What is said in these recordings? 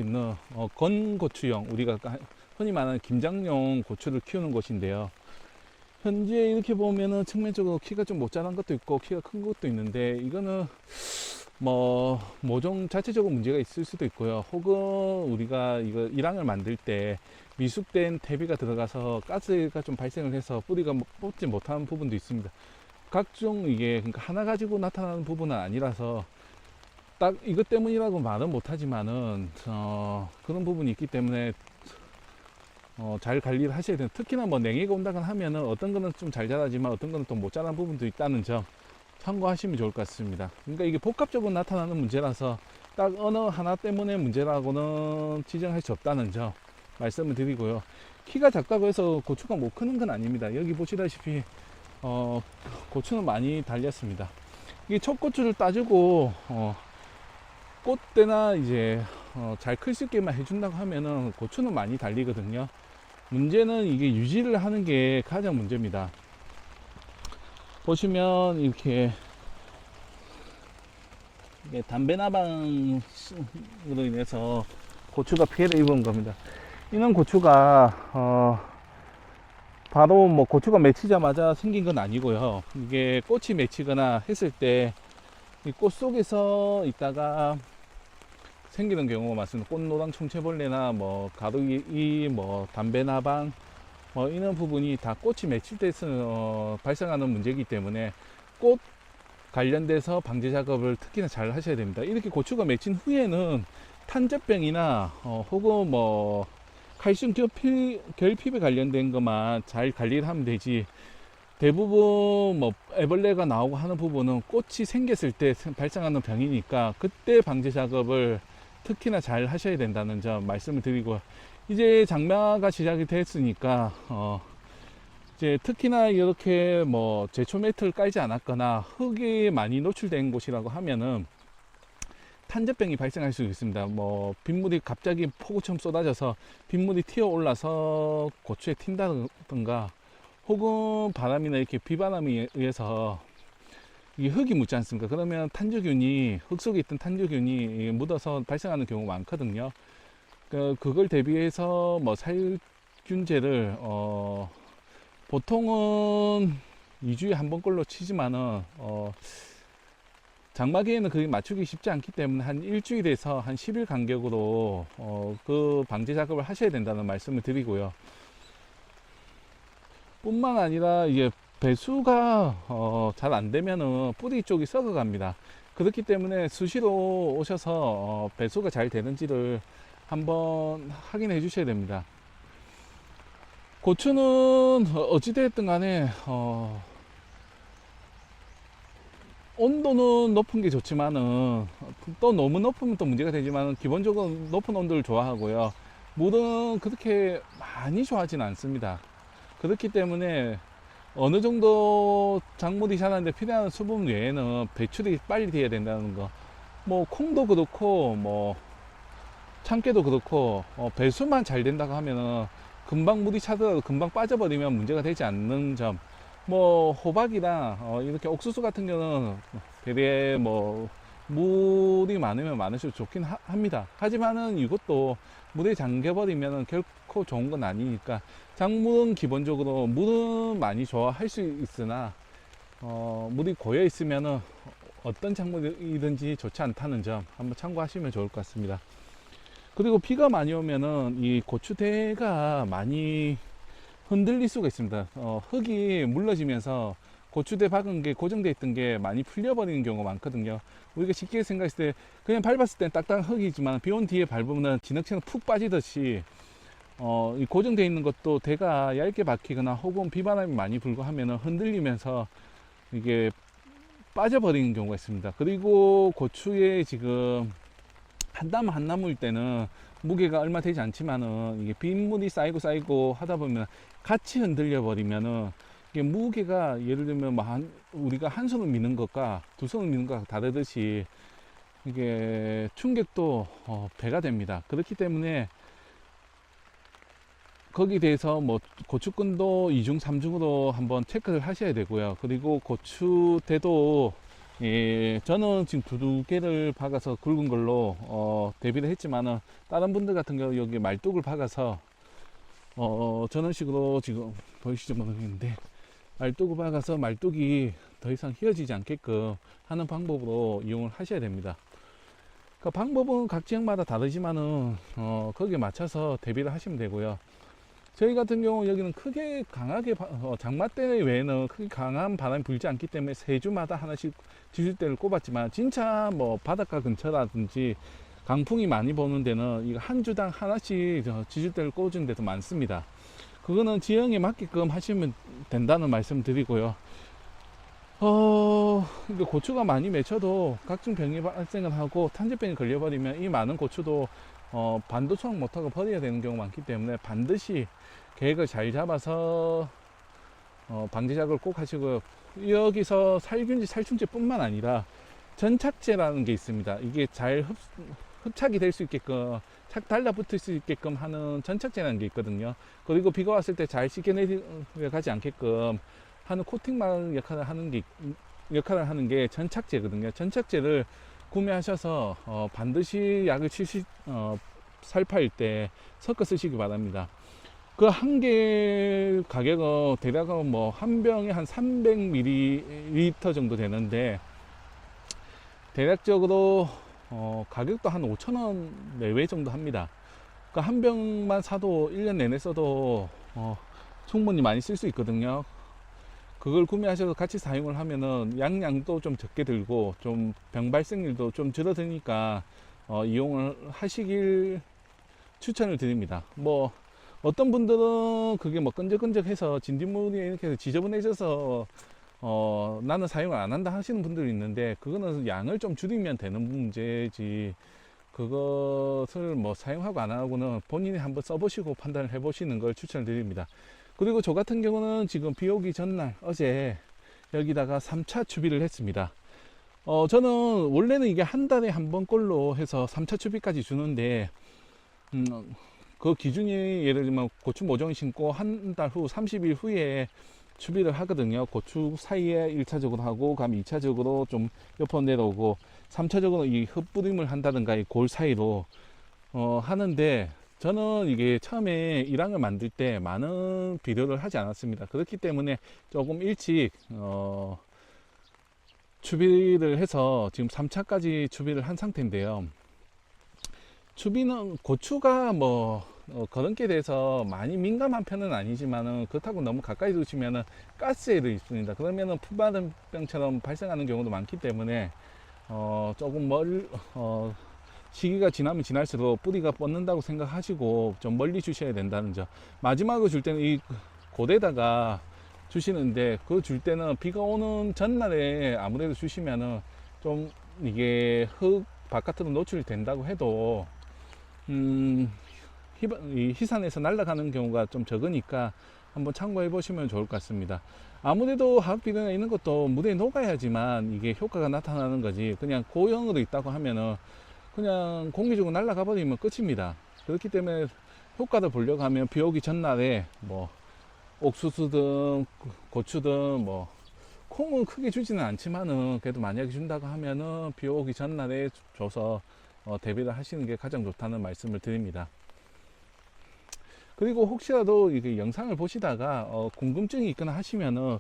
있는 건고추용, 우리가 흔히 말하는 김장용 고추를 키우는 곳인데요. 현재 이렇게 보면은 측면적으로 키가 좀 못 자란 것도 있고 키가 큰 것도 있는데, 이거는 뭐 모종 자체적으로 문제가 있을 수도 있고요. 혹은 우리가 이거 일항을 만들 때 미숙된 퇴비가 들어가서 가스가 좀 발생을 해서 뿌리가 뽑지 못하는 부분도 있습니다. 각종 이게 그러니까 하나 가지고 나타나는 부분은 아니라서 딱 이것 때문이라고 말은 못하지만은 그런 부분이 있기 때문에 잘 관리를 하셔야 돼요. 특히나 뭐 냉해가 온다거나 하면은 어떤 거는 좀 잘 자라지만 어떤 거는 또 못 자라는 부분도 있다는 점 참고하시면 좋을 것 같습니다. 그러니까 이게 복합적으로 나타나는 문제라서 딱 어느 하나 때문에 문제라고는 지정할 수 없다는 점 말씀을 드리고요. 키가 작다고 해서 고추가 못 크는 건 아닙니다. 여기 보시다시피 고추는 많이 달렸습니다. 이게 첫 고추를 따주고 꽃대나 이제 잘 클 수 있게만 해준다고 하면은 고추는 많이 달리거든요. 문제는 이게 유지를 하는 게 가장 문제입니다. 보시면 이렇게 담배나방으로 인해서 고추가 피해를 입은 겁니다. 이런 고추가 바로 뭐 고추가 맺히자마자 생긴 건 아니고요. 이게 꽃이 맺히거나 했을 때 이 꽃 속에서 있다가 생기는 경우가 많습니다. 꽃노랑 총체벌레나 뭐 가루이, 뭐 담배나방, 뭐 이런 부분이 다 꽃이 맺힐 때 발생하는 문제이기 때문에 꽃 관련돼서 방제 작업을 특히나 잘 하셔야 됩니다. 이렇게 고추가 맺힌 후에는 탄저병이나 혹은 뭐 칼슘 결핍에 관련된 것만 잘 관리를 하면 되지, 대부분 뭐 애벌레가 나오고 하는 부분은 꽃이 생겼을 때 발생하는 병이니까 그때 방제 작업을 특히나 잘 하셔야 된다는 점 말씀을 드리고, 이제 장마가 시작이 됐으니까 이제 특히나 이렇게 뭐 제초 매트를 깔지 않았거나 흙이 많이 노출된 곳이라고 하면은 탄저병이 발생할 수 있습니다. 뭐 빗물이 갑자기 폭우처럼 쏟아져서 빗물이 튀어 올라서 고추에 튄다든가, 혹은 바람이나 이렇게 비바람에 의해서 이 흙이 묻지 않습니까? 그러면 탄저균이, 흙 속에 있던 탄저균이 묻어서 발생하는 경우가 많거든요. 그걸 대비해서 뭐 살균제를 보통은 2주에 한 번꼴로 치지만은 장마기에는 그게 맞추기 쉽지 않기 때문에 한 일주일에서 한 10일 간격으로 그 방제 작업을 하셔야 된다는 말씀을 드리고요. 뿐만 아니라 이게 배수가 잘 안 되면은 뿌리 쪽이 썩어 갑니다. 그렇기 때문에 수시로 오셔서 배수가 잘 되는지를 한번 확인해 주셔야 됩니다. 고추는 어찌되었든 간에 온도는 높은 게 좋지만은 또 너무 높으면 또 문제가 되지만 기본적으로 높은 온도를 좋아하고요. 물은 그렇게 많이 좋아하지는 않습니다. 그렇기 때문에 어느 정도 작물이 자라는데 필요한 수분 외에는 배출이 빨리 돼야 된다는 거, 뭐 콩도 그렇고 뭐 참깨도 그렇고 배수만 잘 된다고 하면은 금방 물이 차더라도 금방 빠져버리면 문제가 되지 않는 점, 뭐 호박이나 이렇게 옥수수 같은 경우는 되게 뭐 물이 많으면 많을수록 좋긴 합니다. 하지만은 이것도 물에 잠겨버리면 결코 좋은 건 아니니까, 작물은 기본적으로 물은 많이 좋아할 수 있으나 물이 고여 있으면은 어떤 작물이든지 좋지 않다는 점 한번 참고하시면 좋을 것 같습니다. 그리고 비가 많이 오면은 이 고추대가 많이 흔들릴 수가 있습니다. 흙이 물러지면서 고추대 박은 게 고정되어 있던 게 많이 풀려버리는 경우가 많거든요. 우리가 쉽게 생각했을 때 그냥 밟았을 땐 딱딱한 흙이지만 비 온 뒤에 밟으면 진흙처럼 푹 빠지듯이 이 고정되어 있는 것도 대가 얇게 박히거나 혹은 비바람이 많이 불고 하면 흔들리면서 이게 빠져버리는 경우가 있습니다. 그리고 고추에 지금 한 나무 한 나무일 때는 무게가 얼마 되지 않지만은 이게 빗물이 쌓이고 하다 보면 같이 흔들려 버리면은 이게 무게가, 예를 들면 뭐 우리가 한 손을 미는 것과 두 손을 미는 것과 다르듯이 이게 충격도 배가 됩니다. 그렇기 때문에 거기에 대해서 뭐 고추끈도 2중 3중으로 한번 체크를 하셔야 되고요. 그리고 고추대도 예, 저는 지금 두 개를 박아서 굵은 걸로 대비를 했지만은 다른 분들 같은 경우 여기 말뚝을 박아서 저런 식으로 지금 보이시죠 모르겠는데 말뚝을 박아서 말뚝이 더 이상 휘어지지 않게끔 하는 방법으로 이용을 하셔야 됩니다. 그 방법은 각 지역마다 다르지만은 거기에 맞춰서 대비를 하시면 되고요. 저희 같은 경우 여기는 크게 강하게 장마 때 외에는 크게 강한 바람이 불지 않기 때문에 세 주마다 하나씩 지질대를 꼽았지만 진짜 뭐 바닷가 근처라든지 강풍이 많이 부는 데는 이거 한 주당 하나씩 지질대를 꽂은 데도 많습니다. 그거는 지형에 맞게끔 하시면 된다는 말씀 드리고요. 고추가 많이 맺혀도 각종 병이 발생을 하고 탄저병이 걸려버리면 이 많은 고추도 반도 수확 못하고 버려야 되는 경우가 많기 때문에 반드시 계획을 잘 잡아서 방제작을 꼭 하시고요. 여기서 살균제, 살충제 뿐만 아니라 전착제라는 게 있습니다. 이게 잘 흡착이 될 수 있게끔 착 달라붙을 수 있게끔 하는 전착제라는 게 있거든요. 그리고 비가 왔을 때 잘 씻겨내려가지 않게끔 하는 코팅막 역할을 하는 게 전착제거든요. 전착제를 구매하셔서 반드시 약을 살파일 때 섞어 쓰시기 바랍니다. 그 한 개 가격은 대략 뭐 한 병에 한 300ml 정도 되는데 대략적으로 가격도 한 5,000원 내외 정도 합니다. 그 한 병만 사도 1년 내내 써도 충분히 많이 쓸 수 있거든요. 그걸 구매하셔서 같이 사용을 하면은 양량도 좀 적게 들고 좀 병 발생률도 좀 줄어드니까 이용을 하시길 추천을 드립니다. 뭐 어떤 분들은 그게 뭐 끈적끈적해서 진딧물이 이렇게 해서 지저분해져서 나는 사용을 안 한다 하시는 분들이 있는데 그거는 양을 좀 줄이면 되는 문제지 그것을 뭐 사용하고 안 하고는 본인이 한번 써보시고 판단을 해보시는 걸 추천을 드립니다. 그리고 저 같은 경우는 지금 비 오기 전날 어제 여기다가 3차 추비를 했습니다. 저는 원래는 이게 한 달에 한 번 꼴로 해서 3차 추비까지 주는데 그 기준이 예를 들면 고추 모종 심고 한 달 후 30일 후에 추비를 하거든요. 고추 사이에 1차적으로 하고 그다음 2차적으로 좀 옆으로 내려오고 3차적으로 이 흩뿌림을 한다든가 이 골 사이로 하는데 저는 이게 처음에 1항을 만들 때 많은 비료를 하지 않았습니다. 그렇기 때문에 조금 일찍 추비를 해서 지금 3차까지 추비를 한 상태인데요. 추비는 고추가 뭐 그런 게 대해서 많이 민감한 편은 아니지만은 그렇다고 너무 가까이 두시면은 가스에도 있습니다. 그러면은 풋마른병처럼 발생하는 경우도 많기 때문에 조금 시기가 지나면 지날수록 뿌리가 뻗는다고 생각하시고 좀 멀리 주셔야 된다는 점. 마지막으로 줄 때는 이 고대다가 주시는데 그 줄 때는 비가 오는 전날에 아무래도 주시면은 좀 이게 흙 바깥으로 노출이 된다고 해도 이 희산에서 날아가는 경우가 좀 적으니까 한번 참고해 보시면 좋을 것 같습니다. 아무래도 화학비료나 있는 것도 물에 녹아야지만 이게 효과가 나타나는 거지 그냥 고형으로 있다고 하면은 그냥 공기적으로 날아가 버리면 끝입니다. 그렇기 때문에 효과를 보려고 하면 비 오기 전날에 뭐 옥수수든 고추든 뭐 콩은 크게 주지는 않지만은 그래도 만약에 준다고 하면은 비 오기 전날에 줘서 대비를 하시는 게 가장 좋다는 말씀을 드립니다. 그리고 혹시라도 이게 영상을 보시다가 궁금증이 있거나 하시면은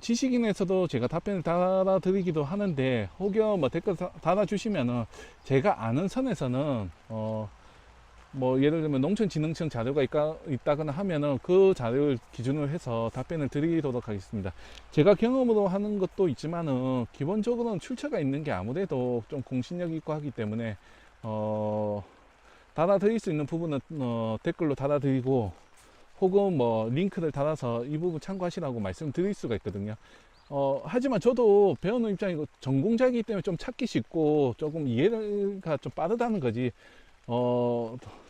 지식인에서도 제가 답변을 달아드리기도 하는데 혹여 뭐 댓글 달아주시면은 제가 아는 선에서는 뭐 예를 들면 농촌진흥청 자료가 있다거나 하면은 그 자료를 기준으로 해서 답변을 드리도록 하겠습니다. 제가 경험으로 하는 것도 있지만은 기본적으로는 출처가 있는 게 아무래도 좀 공신력 있고 하기 때문에 달아드릴 수 있는 부분은 댓글로 달아드리고 혹은 뭐 링크를 달아서 이 부분 참고하시라고 말씀드릴 수가 있거든요. 하지만 저도 배우는 입장이고 전공자이기 때문에 좀 찾기 쉽고 조금 이해가 좀 빠르다는 거지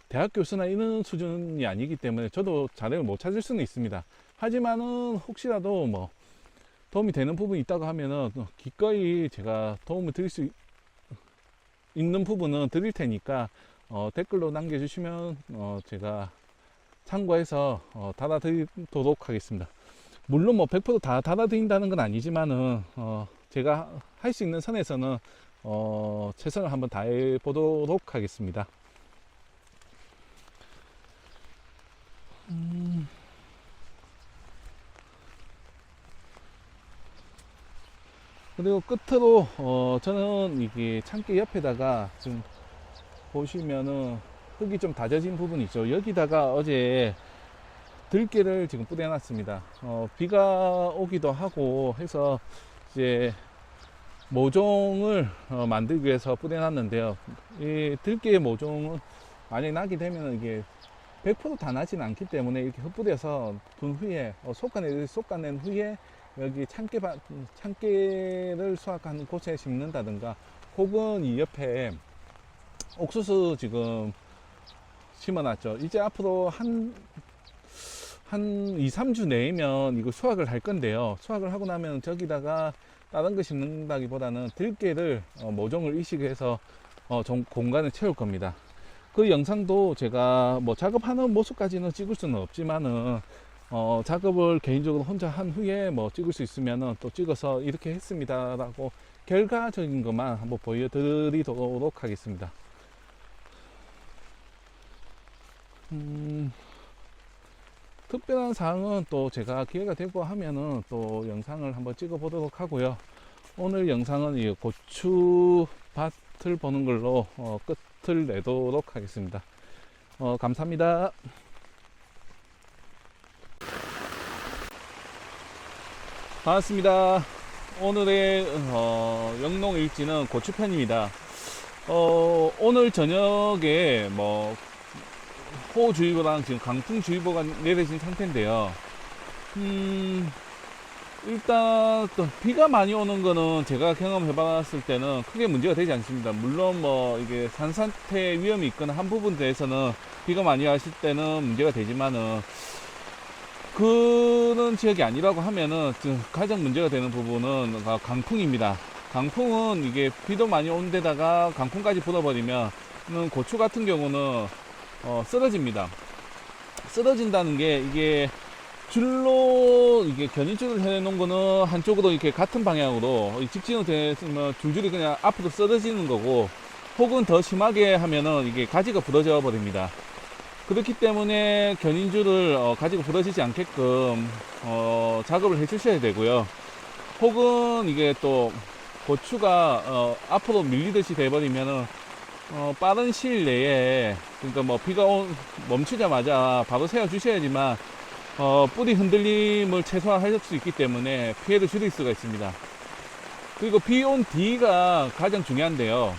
대학 교수나 이런 수준이 아니기 때문에 저도 자료를 못 찾을 수는 있습니다. 하지만은 혹시라도 뭐 도움이 되는 부분이 있다고 하면은 기꺼이 제가 도움을 드릴 수 있는 부분은 드릴 테니까 댓글로 남겨주시면 제가 참고해서 달아드리도록 하겠습니다. 물론 뭐 100%다 달아드린다는 건 아니지만은 제가 할 수 있는 선에서는 최선을 한번 다해 보도록 하겠습니다. 그리고 끝으로 저는 이게 창기 옆에다가 지금 보시면은 흙이 좀 다져진 부분이 있죠. 여기다가 어제 들깨를 지금 뿌려 놨습니다. 비가 오기도 하고 해서 이제 모종을 만들기 위해서 뿌려 놨는데요. 이 들깨 모종은 만약에 나게 되면 이게 100%다 나지는 않기 때문에 이렇게 흩뿌려서 둔 후에 솎아낸 후에 여기 참깨를 수확하는 곳에 심는다든가, 혹은 이 옆에 옥수수 지금 심어놨죠. 이제 앞으로 한 2, 3주 내면 이거 수확을 할 건데요. 수확을 하고 나면 저기다가 다른 거 심는다기보다는 들깨를 모종을 이식해서 좀 공간을 채울 겁니다. 그 영상도 제가 뭐 작업하는 모습까지는 찍을 수는 없지만은 작업을 개인적으로 혼자 한 후에 뭐 찍을 수 있으면은 또 찍어서 이렇게 했습니다 라고 결과적인 것만 한번 보여드리도록 하겠습니다. 특별한 사항은 또 제가 기회가 되고 하면은 또 영상을 한번 찍어 보도록 하고요. 오늘 영상은 이 고추밭을 보는 걸로 끝을 내도록 하겠습니다. 감사합니다. 반갑습니다. 오늘의 영농일지는 고추편입니다. 오늘 저녁에 뭐 호우주의보랑 지금 강풍주의보가 내려진 상태인데요. 일단 또 비가 많이 오는 거는 제가 경험해 봤을 때는 크게 문제가 되지 않습니다. 물론 뭐 이게 산사태 위험이 있거나 한 부분에서는 비가 많이 왔을 때는 문제가 되지만은, 그런 지역이 아니라고 하면은 가장 문제가 되는 부분은 강풍입니다. 강풍은 이게 비도 많이 온 데다가 강풍까지 불어버리면 고추 같은 경우는 쓰러집니다. 쓰러진다는 게, 이게 줄로 이게 견인줄을 해 놓은 거는 한쪽으로 이렇게 같은 방향으로 직진으로 됐으면 줄줄이 그냥 앞으로 쓰러지는 거고, 혹은 더 심하게 하면은 이게 가지가 부러져 버립니다. 그렇기 때문에 견인줄을 가지고 부러지지 않게끔 작업을 해 주셔야 되고요. 혹은 이게 또 고추가 앞으로 밀리듯이 돼버리면은 빠른 시일 내에, 그러니까 뭐 비가 멈추자마자 바로 세워 주셔야지만 뿌리 흔들림을 최소화할 수 있기 때문에 피해를 줄일 수가 있습니다. 그리고 비 온 뒤가 가장 중요한데요.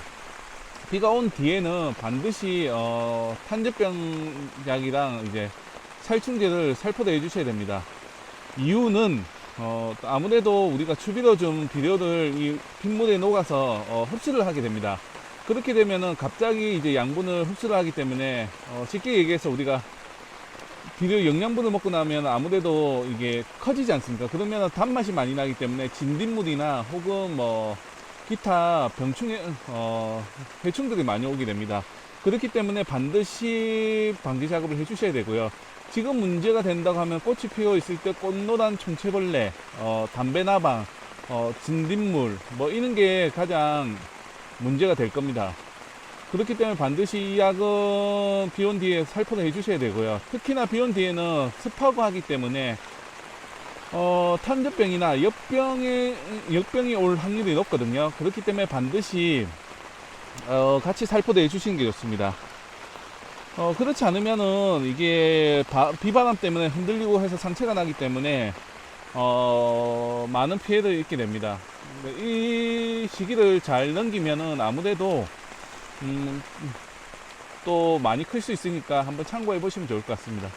비가 온 뒤에는 반드시 탄저병 약이랑 이제 살충제를 살포도 해주셔야 됩니다. 이유는 아무래도 우리가 추비로 준 비료를 이 빗물에 녹아서 흡수를 하게 됩니다. 그렇게 되면은 갑자기 이제 양분을 흡수를 하기 때문에 쉽게 얘기해서 우리가 비료 영양분을 먹고 나면 아무래도 이게 커지지 않습니까? 그러면 단맛이 많이 나기 때문에 진딧물이나 혹은 뭐 기타 해충들이 많이 오게 됩니다. 그렇기 때문에 반드시 방지 작업을 해 주셔야 되고요. 지금 문제가 된다고 하면 꽃이 피어 있을 때 꽃노란 총채벌레, 담배나방, 진딧물 뭐 이런 게 가장 문제가 될 겁니다. 그렇기 때문에 반드시 이 약은 비온 뒤에 살포를 해 주셔야 되고요. 특히나 비온 뒤에는 습하고 하기 때문에 탄저병이나 역병이 올 확률이 높거든요. 그렇기 때문에 반드시 같이 살포도 해 주시는 게 좋습니다. 그렇지 않으면은 이게 비바람 때문에 흔들리고 해서 상처가 나기 때문에 많은 피해를 입게 됩니다. 이 시기를 잘 넘기면은 아무래도 또 많이 클 수 있으니까 한번 참고해 보시면 좋을 것 같습니다.